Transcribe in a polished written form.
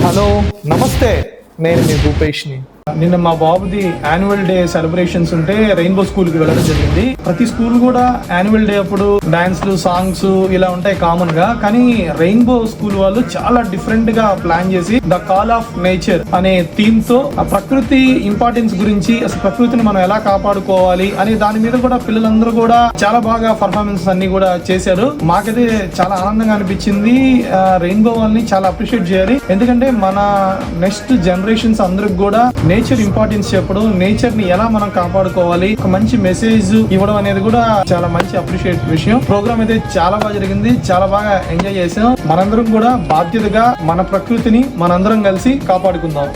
Hello నమస్తే, నేను మీ భూపేష్ని. నిన్న మా బాబుది యాన్యువల్ డే సెలబ్రేషన్స్ ఉంటే రెయిన్బో స్కూల్ కి వెళ్ళడం జరిగింది. ప్రతి స్కూల్ కూడా యాన్యువల్ డే అప్పుడు డాన్స్లు, సాంగ్స్ ఇలా ఉంటాయి కామన్ గా. కానీ రెయిన్బో స్కూల్ వాళ్ళు చాలా డిఫరెంట్ గా ప్లాన్ చేసి ద కాల్ ఆఫ్ నేచర్ అనే థీమ్ తో ఆ ప్రకృతి ఇంపార్టెన్స్ గురించి, అసలు ప్రకృతిని మనం ఎలా కాపాడుకోవాలి అనే దాని మీద కూడా పిల్లలందరూ కూడా చాలా బాగా పర్ఫార్మెన్స్ అన్ని కూడా చేశారు. మాకైతే చాలా ఆనందంగా అనిపించింది. రెయిన్బో వాళ్ళని చాలా అప్రిషియేట్ చేయాలి. ఎందుకంటే మన నెక్స్ట్ జనరేషన్స్ అందరికి కూడా నేచర్ ఇంపార్టెన్స్ చెప్పడం, నేచర్ ని ఎలా మనం కాపాడుకోవాలి, ఒక మంచి మెసేజ్ ఇవ్వడం అనేది కూడా చాలా మంచి అప్రిషియేట్ విషయం. ప్రోగ్రామ్ అయితే చాలా బాగా జరిగింది, చాలా బాగా ఎంజాయ్ చేసాం. మనందరం కూడా బాధ్యతగా మన ప్రకృతిని మనందరం కలిసి కాపాడుకుందాం.